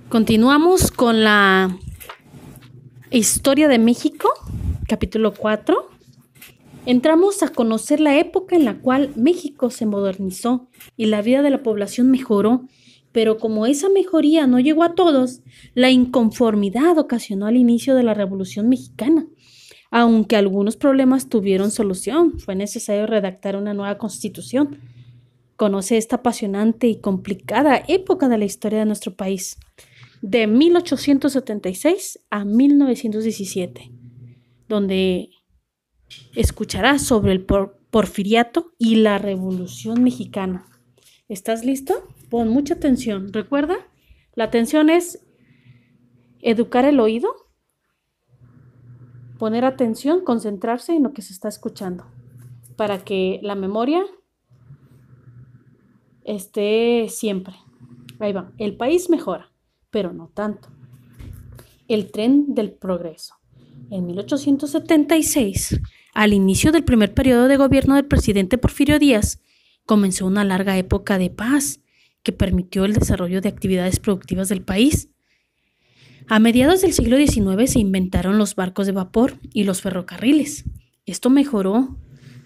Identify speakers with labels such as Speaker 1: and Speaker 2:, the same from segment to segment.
Speaker 1: Continuamos con la historia de México, capítulo 4. Entramos a conocer la época en la cual México se modernizó y la vida de la población mejoró, pero como esa mejoría no llegó a todos, la inconformidad ocasionó el inicio de la Revolución Mexicana. Aunque algunos problemas tuvieron solución, fue necesario redactar una nueva constitución. Conoce esta apasionante y complicada época de la historia de nuestro país, de 1876 a 1917, donde escucharás sobre el porfiriato y la Revolución Mexicana. ¿Estás listo? Pon mucha atención. Recuerda, la atención es educar el oído, poner atención, concentrarse en lo que se está escuchando, para que la memoria esté siempre. Ahí va. El país mejora, pero no tanto. El tren del progreso. En 1876, al inicio del primer periodo de gobierno del presidente Porfirio Díaz, comenzó una larga época de paz que permitió el desarrollo de actividades productivas del país. A mediados del siglo XIX se inventaron los barcos de vapor y los ferrocarriles. Esto mejoró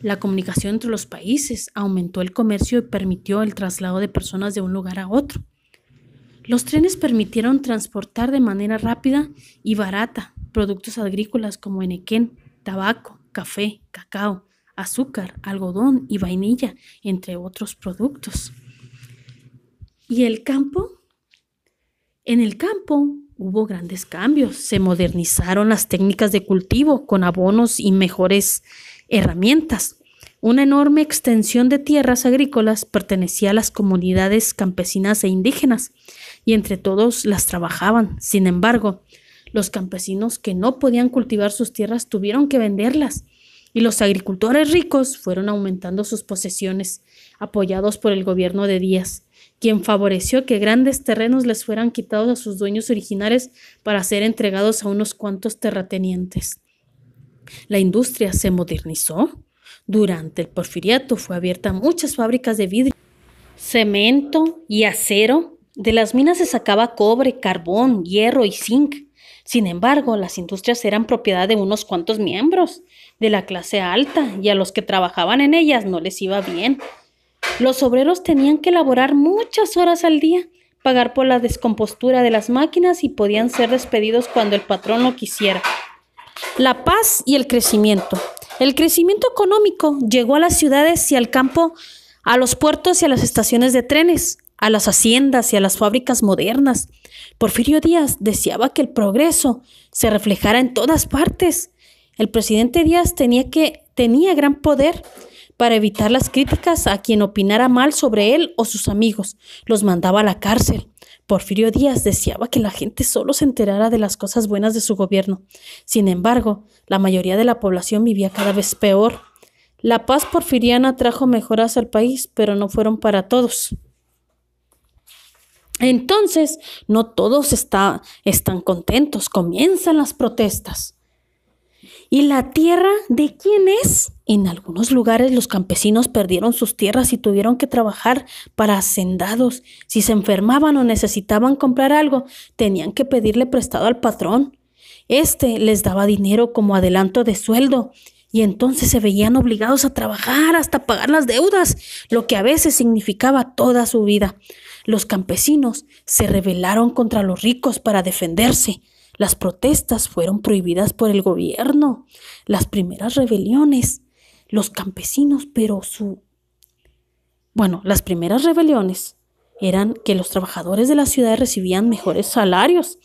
Speaker 1: la comunicación entre los países, aumentó el comercio y permitió el traslado de personas de un lugar a otro. Los trenes permitieron transportar de manera rápida y barata productos agrícolas como henequén, tabaco, café, cacao, azúcar, algodón y vainilla, entre otros productos. ¿Y el campo? En el campo hubo grandes cambios. Se modernizaron las técnicas de cultivo con abonos y mejores herramientas. Una enorme extensión de tierras agrícolas pertenecía a las comunidades campesinas e indígenas, y entre todos las trabajaban. Sin embargo, los campesinos que no podían cultivar sus tierras tuvieron que venderlas, y los agricultores ricos fueron aumentando sus posesiones, apoyados por el gobierno de Díaz, quien favoreció que grandes terrenos les fueran quitados a sus dueños originales para ser entregados a unos cuantos terratenientes. La industria se modernizó. Durante el porfiriato fue abierta muchas fábricas de vidrio, cemento y acero. De las minas se sacaba cobre, carbón, hierro y zinc. Sin embargo, las industrias eran propiedad de unos cuantos miembros de la clase alta, y a los que trabajaban en ellas no les iba bien. Los obreros tenían que laborar muchas horas al día, pagar por la descompostura de las máquinas y podían ser despedidos cuando el patrón lo quisiera. La paz y el crecimiento. El crecimiento económico llegó a las ciudades y al campo, a los puertos y a las estaciones de trenes, a las haciendas y a las fábricas modernas. Porfirio Díaz deseaba que el progreso se reflejara en todas partes. El presidente Díaz tenía gran poder para evitar las críticas a quien opinara mal sobre él o sus amigos. Los mandaba a la cárcel. Porfirio Díaz deseaba que la gente solo se enterara de las cosas buenas de su gobierno. Sin embargo, la mayoría de la población vivía cada vez peor. La paz porfiriana trajo mejoras al país, pero no fueron para todos. Entonces, no todos están contentos. Comienzan las protestas. ¿Y la tierra de quién es? En algunos lugares los campesinos perdieron sus tierras y tuvieron que trabajar para hacendados. Si se enfermaban o necesitaban comprar algo, tenían que pedirle prestado al patrón. Este les daba dinero como adelanto de sueldo, y entonces se veían obligados a trabajar hasta pagar las deudas, lo que a veces significaba toda su vida. Los campesinos se rebelaron contra los ricos para defenderse. Las protestas fueron prohibidas por el gobierno. Las primeras rebeliones, los campesinos, las primeras rebeliones eran que los trabajadores de la ciudad recibían mejores salarios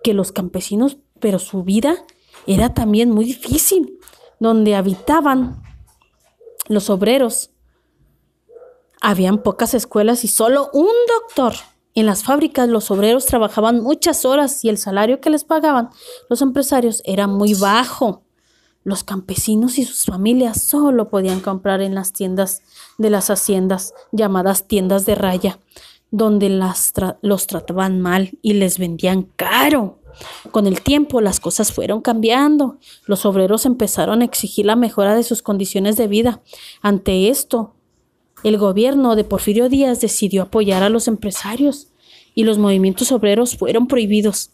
Speaker 1: que los campesinos, pero su vida era también muy difícil. Donde habitaban los obreros, habían pocas escuelas y solo un doctor. En las fábricas los obreros trabajaban muchas horas y el salario que les pagaban los empresarios era muy bajo. Los campesinos y sus familias solo podían comprar en las tiendas de las haciendas, llamadas tiendas de raya, donde los trataban mal y les vendían caro. Con el tiempo las cosas fueron cambiando. Los obreros empezaron a exigir la mejora de sus condiciones de vida. Ante esto, el gobierno de Porfirio Díaz decidió apoyar a los empresarios y los movimientos obreros fueron prohibidos.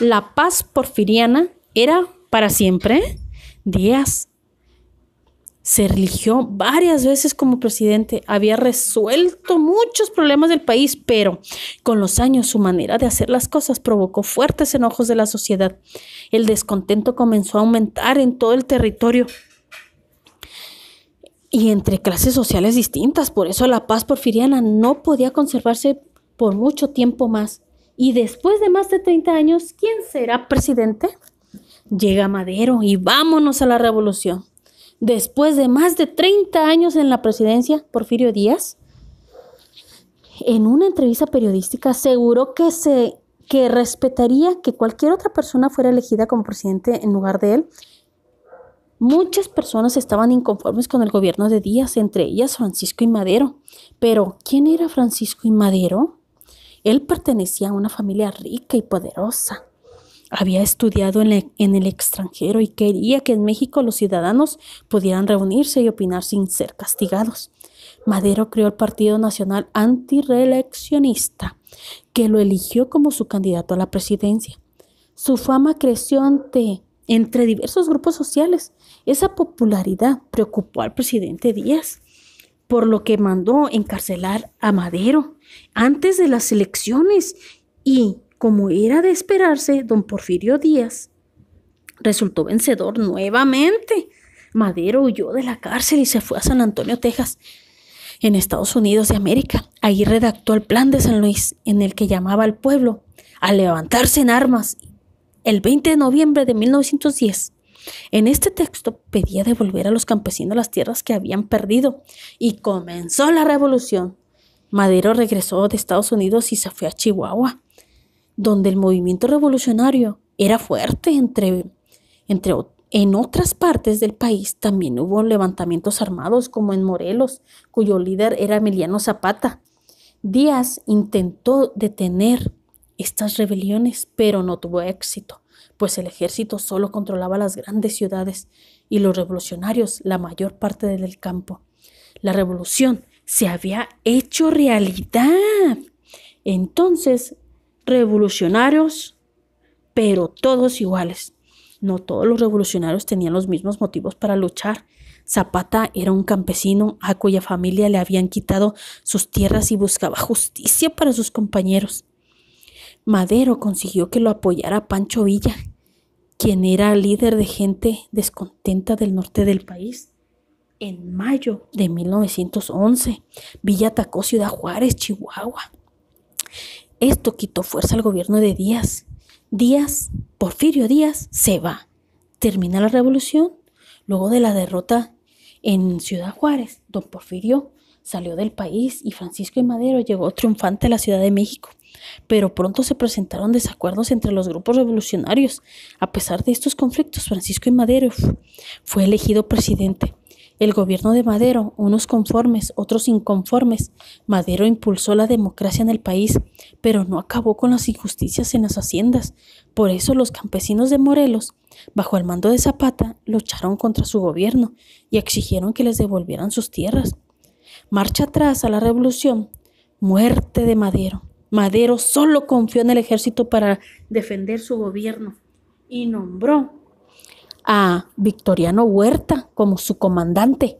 Speaker 1: La paz porfiriana era para siempre. Díaz se eligió varias veces como presidente, había resuelto muchos problemas del país, pero con los años su manera de hacer las cosas provocó fuertes enojos de la sociedad. El descontento comenzó a aumentar en todo el territorio y entre clases sociales distintas. Por eso la paz porfiriana no podía conservarse por mucho tiempo más. Y después de más de 30 años, ¿quién será presidente? Llega Madero y vámonos a la revolución. Después de más de 30 años en la presidencia, Porfirio Díaz, en una entrevista periodística, aseguró que respetaría que cualquier otra persona fuera elegida como presidente en lugar de él. Muchas personas estaban inconformes con el gobierno de Díaz, entre ellas Francisco I. Madero. Pero, ¿quién era Francisco I. Madero? Él pertenecía a una familia rica y poderosa. Había estudiado en el extranjero y quería que en México los ciudadanos pudieran reunirse y opinar sin ser castigados. Madero creó el Partido Nacional Antireeleccionista, que lo eligió como su candidato a la presidencia. Su fama creció entre diversos grupos sociales. Esa popularidad preocupó al presidente Díaz, por lo que mandó encarcelar a Madero antes de las elecciones y, como era de esperarse, don Porfirio Díaz resultó vencedor nuevamente. Madero huyó de la cárcel y se fue a San Antonio, Texas, en Estados Unidos de América. Ahí redactó el Plan de San Luis, en el que llamaba al pueblo a levantarse en armas el 20 de noviembre de 1910. En este texto pedía devolver a los campesinos las tierras que habían perdido y comenzó la revolución. Madero regresó de Estados Unidos y se fue a Chihuahua, donde el movimiento revolucionario era fuerte. En otras partes del país también hubo levantamientos armados, como en Morelos, cuyo líder era Emiliano Zapata. Díaz intentó detener estas rebeliones, pero no tuvo éxito, pues el ejército solo controlaba las grandes ciudades y los revolucionarios la mayor parte del campo. La revolución se había hecho realidad. Entonces, revolucionarios, pero todos iguales. No todos los revolucionarios tenían los mismos motivos para luchar. Zapata era un campesino a cuya familia le habían quitado sus tierras y buscaba justicia para sus compañeros. Madero consiguió que lo apoyara Pancho Villa, quien era líder de gente descontenta del norte del país. En mayo de 1911, Villa atacó Ciudad Juárez, Chihuahua. Esto quitó fuerza al gobierno de Díaz. Porfirio Díaz, se va. Termina la revolución. Luego de la derrota en Ciudad Juárez, don Porfirio salió del país y Francisco I. Madero llegó triunfante a la Ciudad de México. Pero pronto se presentaron desacuerdos entre los grupos revolucionarios. A pesar de estos conflictos, Francisco I. Madero fue elegido presidente. El gobierno de Madero, unos conformes, otros inconformes. Madero impulsó la democracia en el país, pero no acabó con las injusticias en las haciendas. Por eso los campesinos de Morelos, bajo el mando de Zapata, lucharon contra su gobierno y exigieron que les devolvieran sus tierras. Marcha atrás a la revolución. Muerte de Madero. Madero solo confió en el ejército para defender su gobierno y nombró a Victoriano Huerta como su comandante.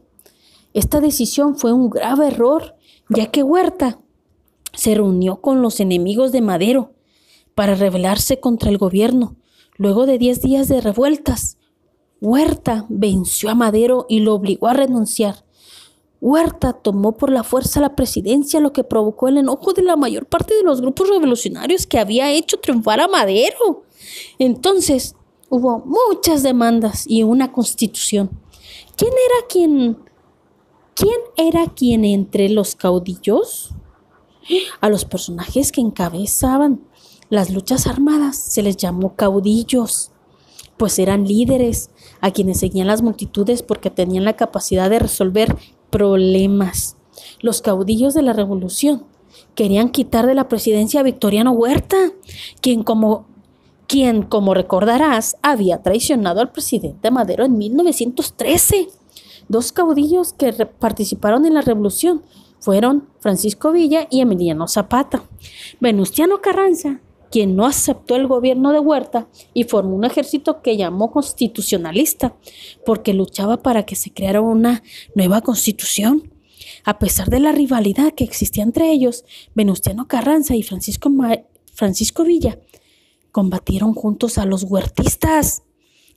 Speaker 1: Esta decisión fue un grave error, ya que Huerta se reunió con los enemigos de Madero para rebelarse contra el gobierno. Luego de 10 días de revueltas, Huerta venció a Madero y lo obligó a renunciar. Huerta tomó por la fuerza la presidencia, lo que provocó el enojo de la mayor parte de los grupos revolucionarios que había hecho triunfar a Madero. Entonces, hubo muchas demandas y una constitución. ¿Quién era quien entre los caudillos? A los personajes que encabezaban las luchas armadas se les llamó caudillos, pues eran líderes a quienes seguían las multitudes porque tenían la capacidad de resolver problemas. Los caudillos de la revolución querían quitar de la presidencia a Victoriano Huerta, quien como recordarás había traicionado al presidente Madero en 1913. Dos caudillos que participaron en la revolución fueron Francisco Villa y Emiliano Zapata. Venustiano Carranza, quien no aceptó el gobierno de Huerta y formó un ejército que llamó constitucionalista, porque luchaba para que se creara una nueva constitución. A pesar de la rivalidad que existía entre ellos, Venustiano Carranza y Francisco Villa combatieron juntos a los huertistas.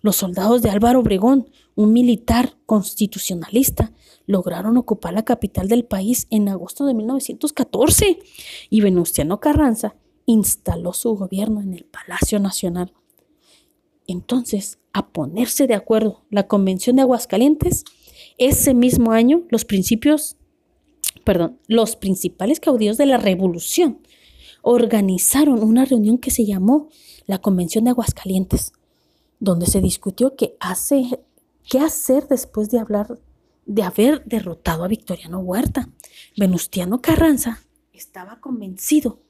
Speaker 1: Los soldados de Álvaro Obregón, un militar constitucionalista, lograron ocupar la capital del país en agosto de 1914 y Venustiano Carranza instaló su gobierno en el Palacio Nacional. Entonces, a ponerse de acuerdo la Convención de Aguascalientes, ese mismo año los principales caudillos de la Revolución organizaron una reunión que se llamó la Convención de Aguascalientes, donde se discutió qué hacer después de haber derrotado a Victoriano Huerta. Venustiano Carranza estaba convencido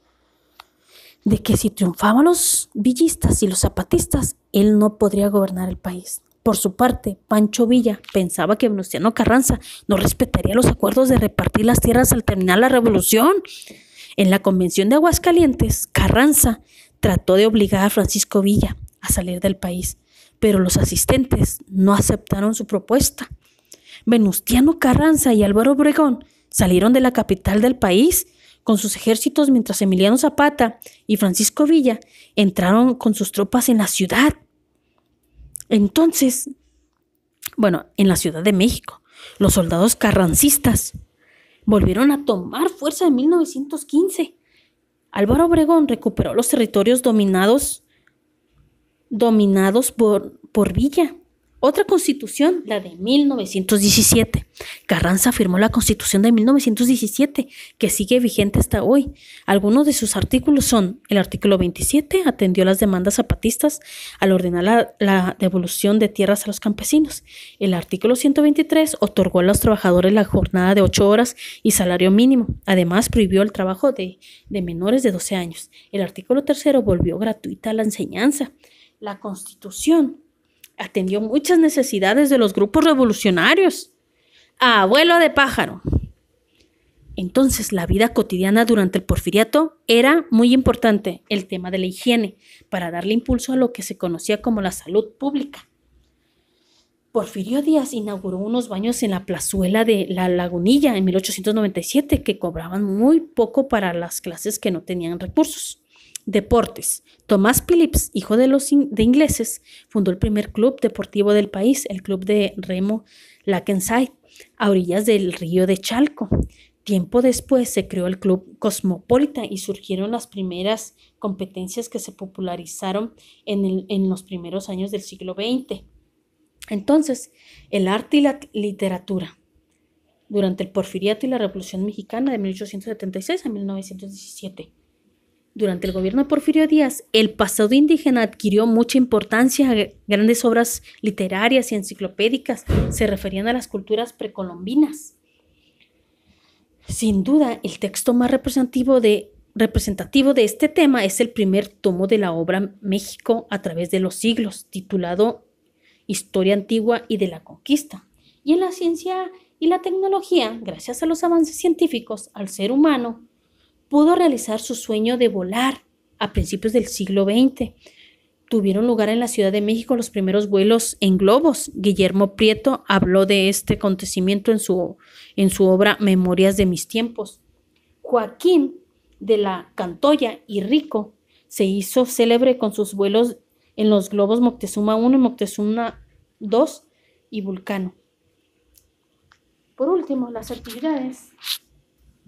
Speaker 1: de que si triunfaban los villistas y los zapatistas, él no podría gobernar el país. Por su parte, Pancho Villa pensaba que Venustiano Carranza no respetaría los acuerdos de repartir las tierras al terminar la revolución. En la Convención de Aguascalientes, Carranza trató de obligar a Francisco Villa a salir del país, pero los asistentes no aceptaron su propuesta. Venustiano Carranza y Álvaro Obregón salieron de la capital del país con sus ejércitos, mientras Emiliano Zapata y Francisco Villa entraron con sus tropas en la ciudad. Entonces, en la Ciudad de México, los soldados carrancistas volvieron a tomar fuerza en 1915. Álvaro Obregón recuperó los territorios dominados por Villa. Otra constitución, la de 1917. Carranza firmó la Constitución de 1917, que sigue vigente hasta hoy. Algunos de sus artículos son: el artículo 27, atendió las demandas zapatistas al ordenar la devolución de tierras a los campesinos. El artículo 123, otorgó a los trabajadores la jornada de 8 horas y salario mínimo. Además, prohibió el trabajo de menores de 12 años. El artículo 3, volvió gratuita la enseñanza. La Constitución atendió muchas necesidades de los grupos revolucionarios. Abuelo de pájaro. Entonces, la vida cotidiana durante el porfiriato era muy importante, el tema de la higiene, para darle impulso a lo que se conocía como la salud pública. Porfirio Díaz inauguró unos baños en la plazuela de La Lagunilla en 1897 que cobraban muy poco para las clases que no tenían recursos. Deportes. Tomás Phillips, hijo de ingleses, fundó el primer club deportivo del país, el Club de Remo Lakeside, a orillas del río de Chalco. Tiempo después se creó el Club Cosmopolita y surgieron las primeras competencias que se popularizaron en los primeros años del siglo XX. Entonces, el arte y la literatura. Durante el Porfiriato y la Revolución Mexicana de 1876 a 1917. Durante el gobierno de Porfirio Díaz, el pasado indígena adquirió mucha importancia. Grandes obras literarias y enciclopédicas se referían a las culturas precolombinas. Sin duda, el texto más representativo de este tema es el primer tomo de la obra México a través de los siglos, titulado Historia Antigua y de la Conquista. Y en la ciencia y la tecnología, gracias a los avances científicos, al ser humano pudo realizar su sueño de volar a principios del siglo XX. Tuvieron lugar en la Ciudad de México los primeros vuelos en globos. Guillermo Prieto habló de este acontecimiento en su obra Memorias de mis tiempos. Joaquín de la Cantoya y Rico se hizo célebre con sus vuelos en los globos Moctezuma I, Moctezuma II y Vulcano. Por último, las actividades.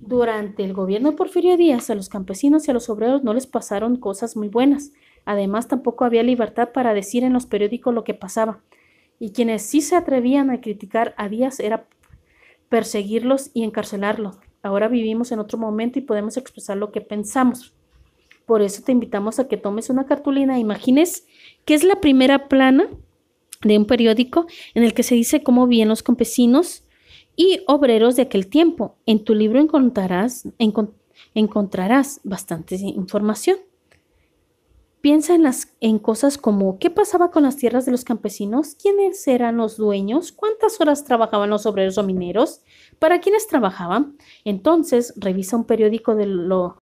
Speaker 1: Durante el gobierno de Porfirio Díaz, a los campesinos y a los obreros no les pasaron cosas muy buenas. Además, tampoco había libertad para decir en los periódicos lo que pasaba. Y quienes sí se atrevían a criticar a Díaz era perseguirlos y encarcelarlos. Ahora vivimos en otro momento y podemos expresar lo que pensamos. Por eso te invitamos a que tomes una cartulina e imagines que es la primera plana de un periódico en el que se dice cómo vivían los campesinos y obreros de aquel tiempo. En tu libro encontrarás bastante información. Piensa en cosas como ¿qué pasaba con las tierras de los campesinos? ¿Quiénes eran los dueños? ¿Cuántas horas trabajaban los obreros o mineros? ¿Para quiénes trabajaban? Entonces, revisa un periódico de lo